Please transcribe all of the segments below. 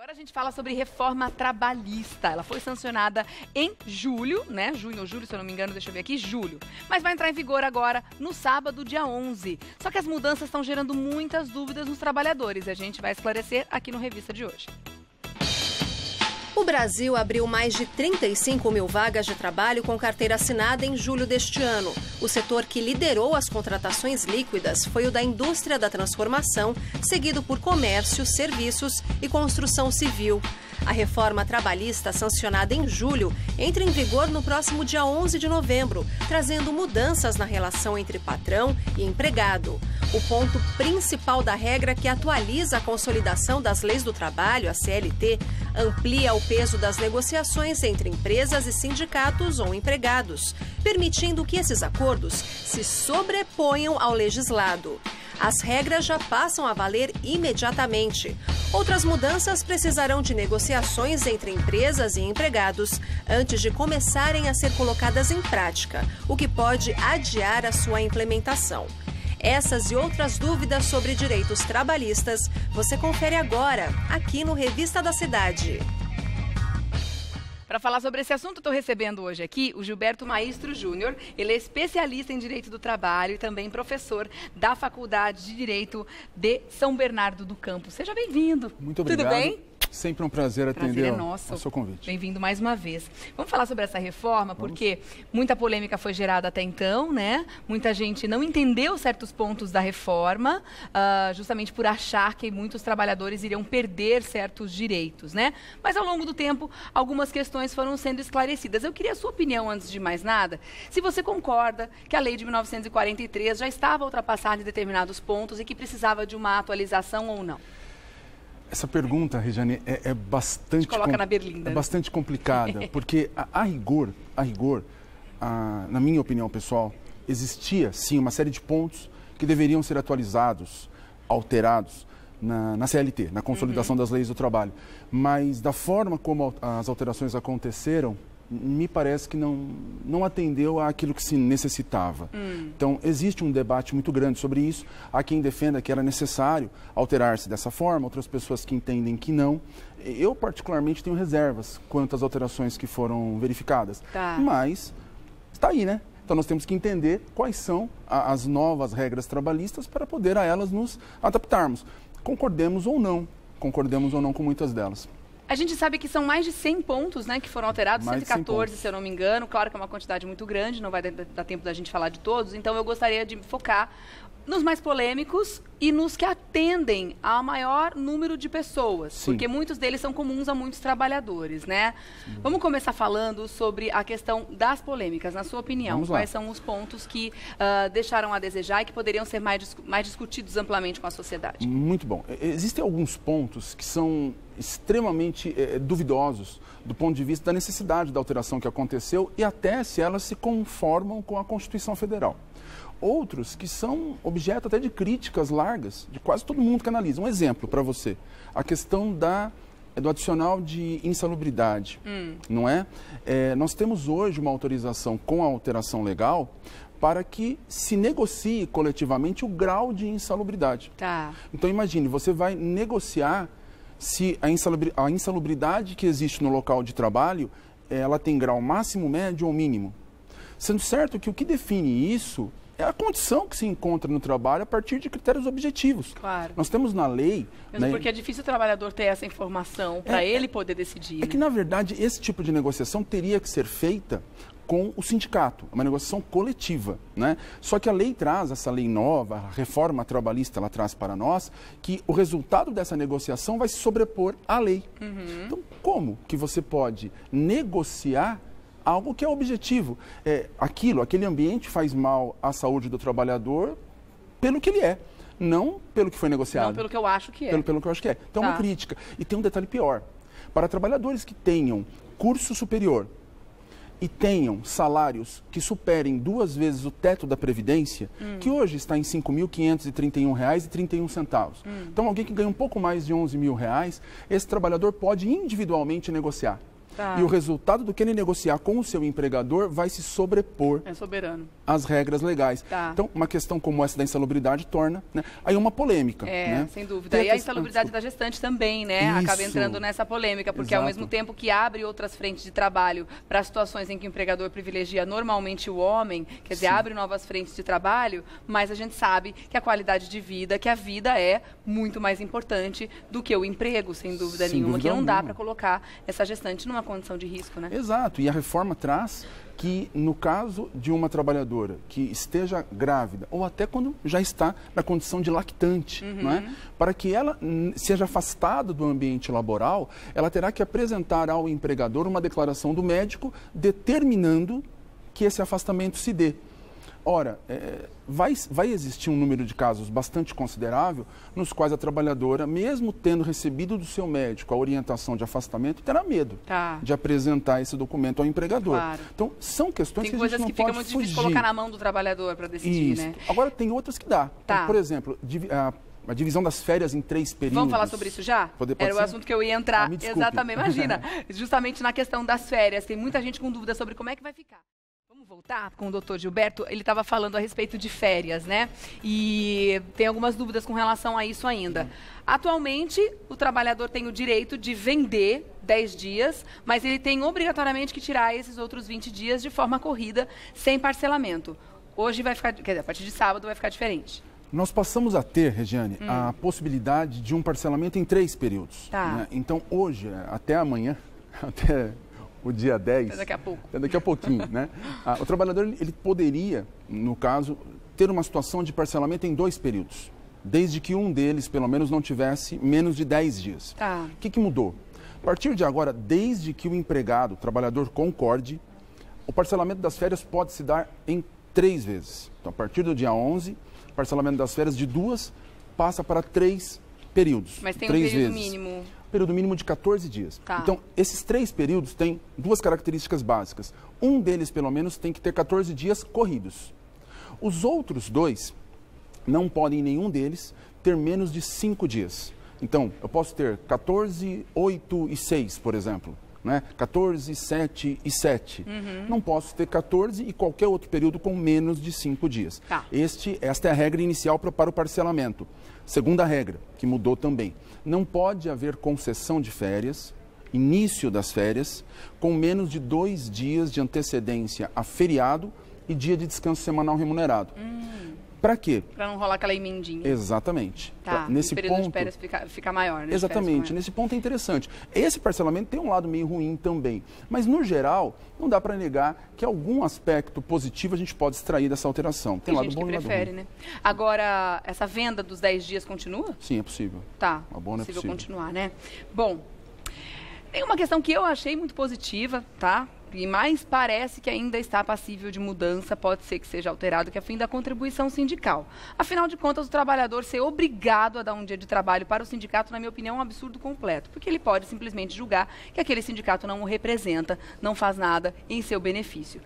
Agora a gente fala sobre reforma trabalhista. Ela foi sancionada em julho, né? Junho ou julho, se eu não me engano, deixa eu ver aqui, julho. Mas vai entrar em vigor agora no sábado, dia 11. Só que as mudanças estão gerando muitas dúvidas nos trabalhadores. A gente vai esclarecer aqui no Revista de hoje. O Brasil abriu mais de 35 mil vagas de trabalho com carteira assinada em julho deste ano. O setor que liderou as contratações líquidas foi o da indústria da transformação, seguido por comércio, serviços e construção civil. A reforma trabalhista, sancionada em julho, entra em vigor no próximo dia 11 de novembro, trazendo mudanças na relação entre patrão e empregado. O ponto principal da regra que atualiza a consolidação das leis do trabalho, a CLT, amplia o peso das negociações entre empresas e sindicatos ou empregados, permitindo que esses acordos se sobreponham ao legislado. As regras já passam a valer imediatamente. Outras mudanças precisarão de negociações entre empresas e empregados antes de começarem a ser colocadas em prática, o que pode adiar a sua implementação. Essas e outras dúvidas sobre direitos trabalhistas você confere agora, aqui no Revista da Cidade. Para falar sobre esse assunto, estou recebendo hoje aqui o Gilberto Maestro Júnior. Ele é especialista em Direito do Trabalho e também professor da Faculdade de Direito de São Bernardo do Campo. Seja bem-vindo. Muito obrigado. Tudo bem? Sempre um prazer atender ao seu convite. Bem-vindo mais uma vez. Vamos falar sobre essa reforma, porque muita polêmica foi gerada até então, né? Muita gente não entendeu certos pontos da reforma, justamente por achar que muitos trabalhadores iriam perder certos direitos, né? Mas ao longo do tempo, algumas questões foram sendo esclarecidas. Eu queria a sua opinião, antes de mais nada, se você concorda que a lei de 1943 já estava ultrapassada em determinados pontos e que precisava de uma atualização ou não. Essa pergunta, Regiane, é bastante, bastante complicada, porque a rigor, na minha opinião pessoal, existia sim uma série de pontos que deveriam ser atualizados, alterados na CLT, na consolidação das leis do trabalho. Mas da forma como as alterações aconteceram, me parece que não atendeu àquilo que se necessitava. Então, existe um debate muito grande sobre isso. Há quem defenda que era necessário alterar-se dessa forma, outras pessoas que entendem que não. Eu, particularmente, tenho reservas quanto às alterações que foram verificadas. Mas está aí, né? Então, nós temos que entender quais são as novas regras trabalhistas para poder a elas nos adaptarmos. Concordemos ou não com muitas delas. A gente sabe que são mais de 100 pontos, né, que foram alterados, 114, se eu não me engano. Claro que é uma quantidade muito grande, não vai dar tempo da gente falar de todos. Então, eu gostaria de focar nos mais polêmicos e nos que atendem ao maior número de pessoas. Sim. Porque muitos deles são comuns a muitos trabalhadores, né? Sim. Vamos começar falando sobre a questão das polêmicas. Na sua opinião, quais são os pontos que deixaram a desejar e que poderiam ser mais discutidos amplamente com a sociedade? Muito bom. Existem alguns pontos que são extremamente duvidosos do ponto de vista da necessidade da alteração que aconteceu e até se elas se conformam com a Constituição Federal. Outros que são objeto até de críticas largas de quase todo mundo que analisa. Um exemplo para você, a questão do adicional de insalubridade, não é? Nós temos hoje uma autorização com a alteração legal para que se negocie coletivamente o grau de insalubridade. Então imagine, você vai negociar se a insalubridade que existe no local de trabalho, ela tem grau máximo, médio ou mínimo. Sendo certo que o que define isso é a condição que se encontra no trabalho a partir de critérios objetivos. Claro. Nós temos na lei... Mesmo porque é difícil o trabalhador ter essa informação para ele poder decidir. Que, na verdade, esse tipo de negociação teria que ser feita com o sindicato, uma negociação coletiva, né? Só que a lei traz, essa lei nova, a reforma trabalhista, ela traz para nós que o resultado dessa negociação vai se sobrepor à lei. Então, como que você pode negociar algo que é objetivo? Aquele ambiente faz mal à saúde do trabalhador pelo que ele é, não pelo que foi negociado. Não pelo que eu acho que é. Pelo que eu acho que é. Então, é uma crítica. E tem um detalhe pior. Para trabalhadores que tenham curso superior e tenham salários que superem 2 vezes o teto da Previdência, que hoje está em R$ 5.531,31. Então, alguém que ganha um pouco mais de R$ 11.000, esse trabalhador pode individualmente negociar. E o resultado do que ele negociar com o seu empregador vai se sobrepor às regras legais. Então, uma questão como essa da insalubridade torna, né, aí uma polêmica. Né? Sem dúvida. E a insalubridade da gestante também, né? Acaba entrando nessa polêmica, porque ao mesmo tempo que abre outras frentes de trabalho para situações em que o empregador privilegia normalmente o homem, quer dizer, abre novas frentes de trabalho, mas a gente sabe que a qualidade de vida, que a vida é muito mais importante do que o emprego, sem dúvida nenhuma, que não dá para colocar essa gestante numa condição de risco, né? Exato, e a reforma traz que no caso de uma trabalhadora que esteja grávida ou até quando já está na condição de lactante, não é? Para que ela seja afastada do ambiente laboral, ela terá que apresentar ao empregador uma declaração do médico determinando que esse afastamento se dê. Ora, vai existir um número de casos bastante considerável nos quais a trabalhadora, mesmo tendo recebido do seu médico a orientação de afastamento, terá medo de apresentar esse documento ao empregador. Então, são questões que a gente não pode fugir. Tem coisas que fica muito difícil colocar na mão do trabalhador para decidir, né? Agora, tem outras que dá. Então, por exemplo, a divisão das férias em 3 períodos. Vamos falar sobre isso já? Era o assunto que eu ia entrar. Exatamente, imagina. Justamente na questão das férias. Tem muita gente com dúvida sobre como é que vai ficar. Voltar com o doutor Gilberto, ele estava falando a respeito de férias, né? E tem algumas dúvidas com relação a isso ainda. Atualmente, o trabalhador tem o direito de vender 10 dias, mas ele tem obrigatoriamente que tirar esses outros 20 dias de forma corrida, sem parcelamento. Hoje vai ficar, quer dizer, a partir de sábado vai ficar diferente. Nós passamos a ter, Regiane, a possibilidade de um parcelamento em 3 períodos. Né? Então, hoje, até amanhã, até o dia 10... Até daqui a pouco. Até daqui a pouquinho, né? O trabalhador, ele poderia, no caso, ter uma situação de parcelamento em 2 períodos, desde que um deles, pelo menos, não tivesse menos de 10 dias. O que mudou? A partir de agora, desde que o empregado, o trabalhador, concorde, o parcelamento das férias pode se dar em 3 vezes. Então, a partir do dia 11, o parcelamento das férias de 2 passa para 3 períodos. Mas tem um período mínimo... período mínimo de 14 dias. Então, esses 3 períodos têm 2 características básicas. Um deles, pelo menos, tem que ter 14 dias corridos. Os outros 2 não podem, nenhum deles, ter menos de 5 dias. Então, eu posso ter 14, 8 e 6, por exemplo. Né? 14, 7 e 7. Não posso ter 14 e qualquer outro período com menos de 5 dias. Esta é a regra inicial para o parcelamento. Segunda regra, que mudou também. Não pode haver concessão de férias, início das férias, com menos de 2 dias de antecedência a feriado e dia de descanso semanal remunerado. Para quê? Para não rolar aquela emendinha. Exatamente. Nesse o período ponto, de férias fica maior, né? Exatamente. Nesse ponto é interessante. Esse parcelamento tem um lado meio ruim também. Mas, no geral, não dá para negar que algum aspecto positivo a gente pode extrair dessa alteração. Tem lado bom e lado ruim. Né? Agora, essa venda dos 10 dias continua? Sim, é possível. É possível continuar, né? Bom, tem uma questão que eu achei muito positiva, e mais parece que ainda está passível de mudança, pode ser que seja alterado, que é o fim da contribuição sindical. Afinal de contas, o trabalhador ser obrigado a dar um dia de trabalho para o sindicato, na minha opinião, é um absurdo completo, porque ele pode simplesmente julgar que aquele sindicato não o representa, não faz nada em seu benefício.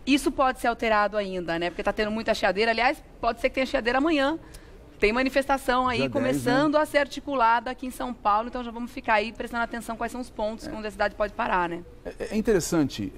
Isso pode ser alterado ainda, né? Porque está tendo muita chiadeira, aliás, pode ser que tenha chiadeira amanhã. Tem manifestação aí começando a ser articulada aqui em São Paulo, então já vamos ficar aí prestando atenção quais são os pontos onde a cidade pode parar, né? É interessante,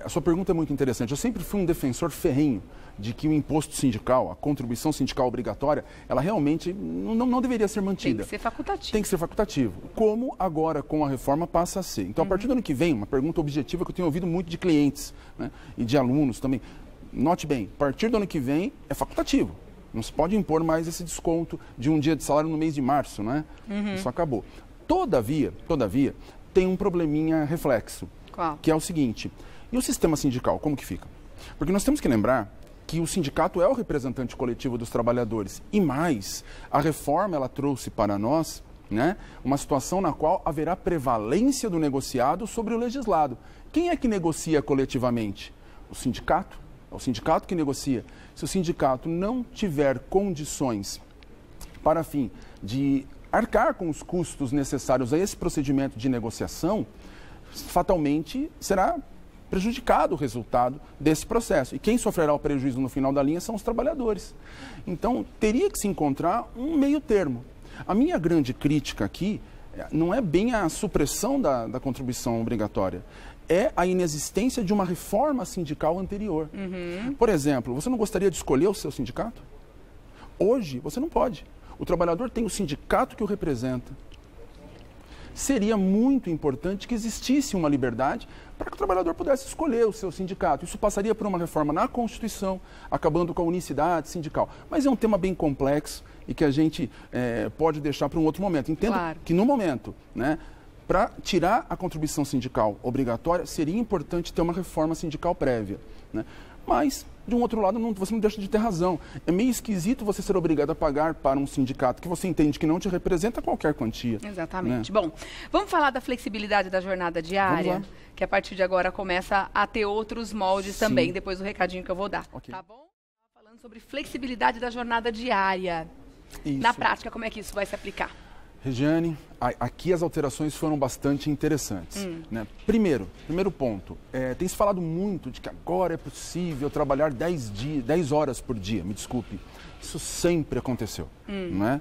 a sua pergunta é muito interessante. Eu sempre fui um defensor ferrenho de que o imposto sindical, a contribuição sindical obrigatória, ela realmente não deveria ser mantida. Tem que ser facultativo. Tem que ser facultativo, como agora com a reforma passa a ser. Então, a partir do ano que vem, uma pergunta objetiva que eu tenho ouvido muito de clientes, né, e de alunos também. Note bem, a partir do ano que vem é facultativo. Não se pode impor mais esse desconto de um dia de salário no mês de março, né? Isso acabou. Todavia, tem um probleminha reflexo. Qual? Que é o seguinte, e o sistema sindical, como que fica? Porque nós temos que lembrar que o sindicato é o representante coletivo dos trabalhadores. E mais, a reforma ela trouxe para nós, né, uma situação na qual haverá prevalência do negociado sobre o legislado. Quem é que negocia coletivamente? O sindicato. É o sindicato que negocia. Se o sindicato não tiver condições para fim de arcar com os custos necessários a esse procedimento de negociação, fatalmente será prejudicado o resultado desse processo. E quem sofrerá o prejuízo no final da linha são os trabalhadores. Então, teria que se encontrar um meio termo. A minha grande crítica aqui não é bem a supressão da contribuição obrigatória, é a inexistência de uma reforma sindical anterior. Por exemplo, você não gostaria de escolher o seu sindicato? Hoje, você não pode. O trabalhador tem o sindicato que o representa. Seria muito importante que existisse uma liberdade para que o trabalhador pudesse escolher o seu sindicato. Isso passaria por uma reforma na Constituição, acabando com a unicidade sindical. Mas é um tema bem complexo e que a gente pode deixar para um outro momento. Entendo que no momento, né, para tirar a contribuição sindical obrigatória, seria importante ter uma reforma sindical prévia, né? Mas, de um outro lado, você não deixa de ter razão. É meio esquisito você ser obrigado a pagar para um sindicato que você entende que não te representa qualquer quantia. Exatamente. Né? Bom, vamos falar da flexibilidade da jornada diária, que a partir de agora começa a ter outros moldes também, depois do recadinho que eu vou dar. Okay. Tá bom? Falando sobre flexibilidade da jornada diária. Isso. Na prática, como é que isso vai se aplicar? Regiane, aqui as alterações foram bastante interessantes. Né? Primeiro ponto, tem se falado muito de que agora é possível trabalhar 10 horas por dia, me desculpe. Isso sempre aconteceu. Né?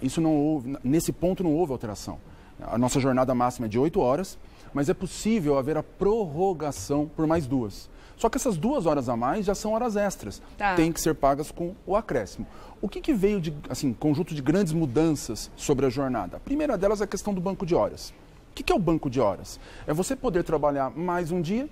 Isso não houve, nesse ponto não houve alteração. A nossa jornada máxima é de 8 horas, mas é possível haver a prorrogação por mais 2. Só que essas 2 horas a mais já são horas extras. Tem que ser pagas com o acréscimo. O que veio de, conjunto de grandes mudanças sobre a jornada? A primeira delas é a questão do banco de horas. O que é o banco de horas? É você poder trabalhar mais um dia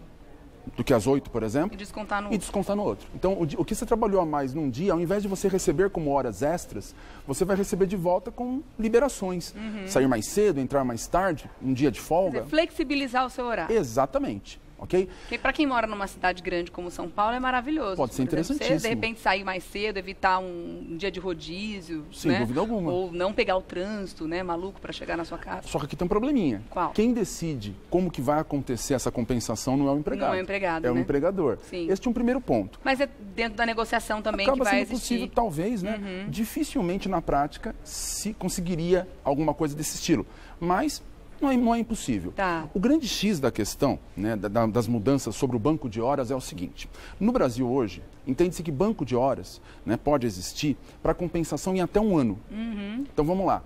do que as 8, por exemplo, e descontar no outro. Então, o que você trabalhou a mais num dia, ao invés de você receber como horas extras, você vai receber de volta com liberações. Sair mais cedo, entrar mais tarde, um dia de folga. Quer dizer, flexibilizar o seu horário. Exatamente. Okay? Porque para quem mora numa cidade grande como São Paulo é maravilhoso. Pode ser interessantíssimo. Você, de repente, sair mais cedo, evitar um dia de rodízio. Sem dúvida alguma. Ou não pegar o trânsito, né, maluco, para chegar na sua casa. Só que aqui tem um probleminha. Qual? Quem decide como que vai acontecer essa compensação não é o empregado. Não é o empregado, é o empregador. Sim. Este é um primeiro ponto. Mas é dentro da negociação também que vai existir. Acaba sendo possível, talvez, né? Dificilmente na prática se conseguiria alguma coisa desse estilo. Mas não é impossível. O grande X da questão, né, das mudanças sobre o banco de horas é o seguinte. No Brasil hoje, entende-se que banco de horas, né, pode existir para compensação em até 1 ano. Então vamos lá.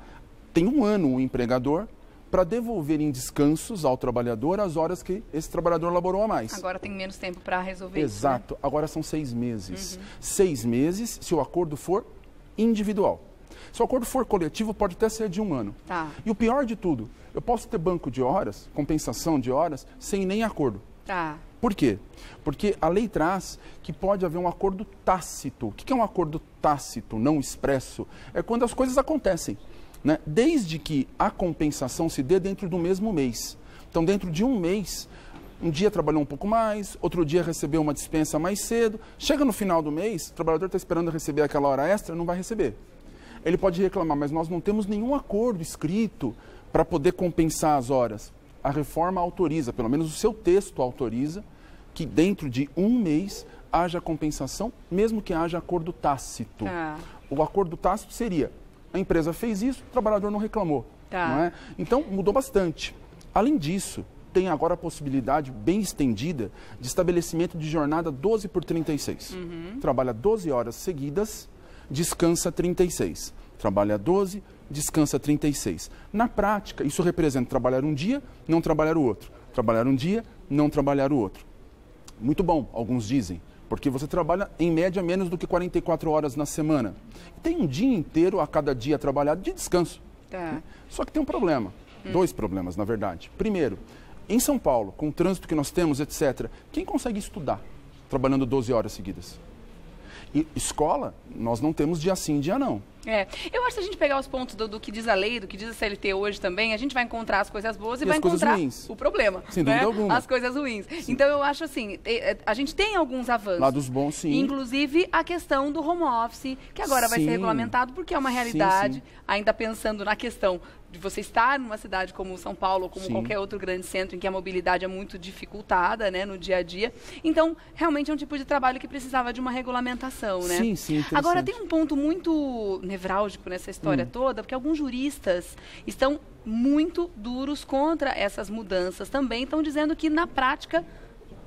Tem 1 ano o empregador para devolver em descansos ao trabalhador as horas que esse trabalhador laborou a mais. Agora tem menos tempo para resolver Exato. Isso, né? Agora são 6 meses. 6 meses se o acordo for individual. Se o acordo for coletivo, pode até ser de 1 ano. E o pior de tudo, eu posso ter banco de horas, compensação de horas, sem nem acordo. Por quê? Porque a lei traz que pode haver um acordo tácito. O que é um acordo tácito, não expresso? É quando as coisas acontecem, né? Desde que a compensação se dê dentro do mesmo mês. Então, dentro de 1 mês, um dia trabalhou um pouco mais, outro dia recebeu uma dispensa mais cedo. Chega no final do mês, o trabalhador está esperando receber aquela hora extra, não vai receber. Ele pode reclamar, mas nós não temos nenhum acordo escrito para poder compensar as horas. A reforma autoriza, pelo menos o seu texto autoriza, que dentro de 1 mês haja compensação, mesmo que haja acordo tácito. O acordo tácito seria, a empresa fez isso, o trabalhador não reclamou. Não é? Então, mudou bastante. Além disso, tem agora a possibilidade bem estendida de estabelecimento de jornada 12 por 36. Trabalha 12 horas seguidas, descansa 36. Trabalha 12, descansa 36. Na prática, isso representa trabalhar um dia, não trabalhar o outro. Trabalhar um dia, não trabalhar o outro. Muito bom, alguns dizem, porque você trabalha em média menos do que 44 horas na semana. E tem um dia inteiro a cada dia trabalhado de descanso. Só que tem um problema, 2 problemas na verdade. Primeiro, em São Paulo, com o trânsito que nós temos, etc., quem consegue estudar trabalhando 12 horas seguidas? E escola, nós não temos dia sim, dia não. Eu acho que se a gente pegar os pontos do que diz a lei, do que diz a CLT hoje também, a gente vai encontrar as coisas boas e vai encontrar o problema. Sem dúvida alguma. As coisas ruins. Sim. Então eu acho assim, a gente tem alguns avanços. Lados bons, sim. Inclusive a questão do home office, que agora vai ser regulamentado porque é uma realidade, ainda pensando na questão de você estar numa cidade como São Paulo, ou como qualquer outro grande centro em que a mobilidade é muito dificultada, né, no dia a dia. Então, realmente é um tipo de trabalho que precisava de uma regulamentação, né? Sim, agora, tem um ponto muito nevrálgico nessa história toda, porque alguns juristas estão muito duros contra essas mudanças também, estão dizendo que, na prática,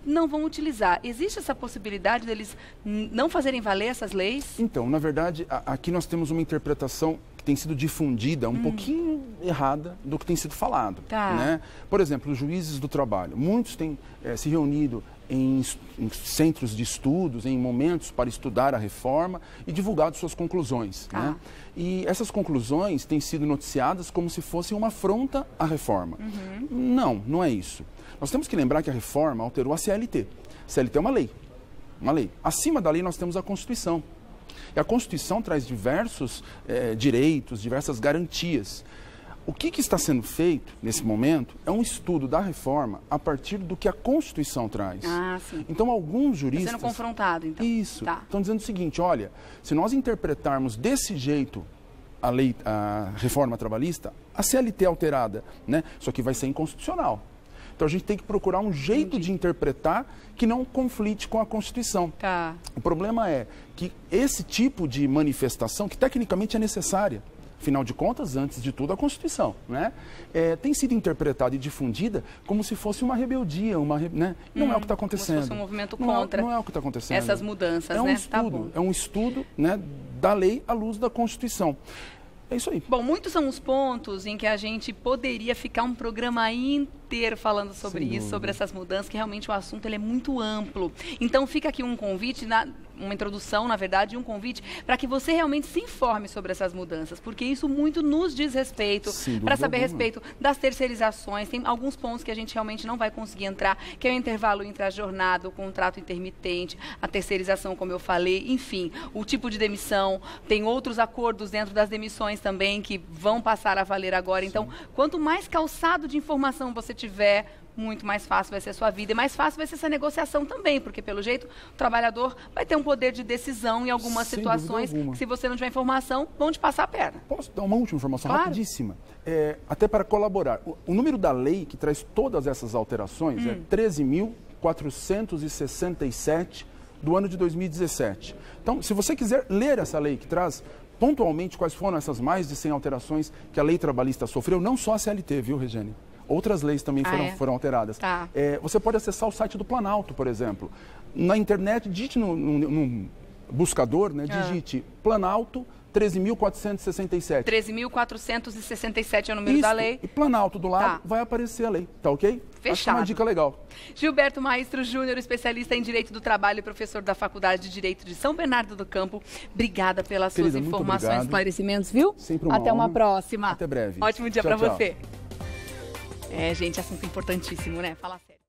não vão utilizar. Existe essa possibilidade deles não fazerem valer essas leis? Então, na verdade, aqui nós temos uma interpretação que tem sido difundida um pouquinho errada do que tem sido falado. Né? Por exemplo, os juízes do trabalho. Muitos têm se reunido em centros de estudos, em momentos para estudar a reforma e divulgado suas conclusões. Né? E essas conclusões têm sido noticiadas como se fossem uma afronta à reforma. Não, não é isso. Nós temos que lembrar que a reforma alterou a CLT. A CLT é uma lei. Uma lei. Acima da lei nós temos a Constituição. E a Constituição traz diversos direitos, diversas garantias. O que está sendo feito nesse momento é um estudo da reforma a partir do que a Constituição traz. Sim. Então, alguns juristas... Está sendo confrontado, então. Isso. Estão dizendo o seguinte, olha, se nós interpretarmos desse jeito a reforma trabalhista, a CLT alterada, né, isso aqui vai ser inconstitucional. Então, a gente tem que procurar um jeito de interpretar que não conflite com a Constituição. O problema é que esse tipo de manifestação, que tecnicamente é necessária, afinal de contas, antes de tudo, a Constituição, né? Tem sido interpretada e difundida como se fosse uma rebeldia, né? Não é o que está acontecendo. Como se fosse um movimento contra não é o que está acontecendo. Essas mudanças, né? É um estudo, né, da lei à luz da Constituição. É isso aí. Bom, muitos são os pontos em que a gente poderia ficar um programa inteiro falando sobre isso, sobre essas mudanças, que realmente o assunto ele é muito amplo. Então fica aqui um convite, uma introdução, na verdade, um convite para que você realmente se informe sobre essas mudanças, porque isso muito nos diz respeito, para saber a respeito das terceirizações. Tem alguns pontos que a gente realmente não vai conseguir entrar, que é o intervalo entre a jornada, o contrato intermitente, a terceirização, como eu falei, enfim, o tipo de demissão. Tem outros acordos dentro das demissões também que vão passar a valer agora. Então, quanto mais calçado de informação você tiver, muito mais fácil vai ser a sua vida e mais fácil vai ser essa negociação também, porque pelo jeito o trabalhador vai ter um poder de decisão em algumas situações que, se você não tiver informação, vão te passar a perna. Posso dar uma última informação rapidíssima? Até para colaborar. O número da lei que traz todas essas alterações é 13.467 do ano de 2017. Então, se você quiser ler essa lei que traz pontualmente quais foram essas mais de 100 alterações que a lei trabalhista sofreu, não só a CLT, viu, Regiane? Outras leis também foram alteradas. Você pode acessar o site do Planalto, por exemplo. Na internet, digite no buscador, né, digite Planalto 13.467. 13.467 é o número da lei. E Planalto do lado vai aparecer a lei, tá ok? Fechado. Acho que é uma dica legal. Gilberto Maestro Júnior, especialista em Direito do Trabalho e professor da Faculdade de Direito de São Bernardo do Campo. Obrigada pelas suas informações e esclarecimentos, viu? Sempre uma Até uma honra. próxima. Até breve. Ótimo dia para você. Gente, assunto importantíssimo, né? Fala sério.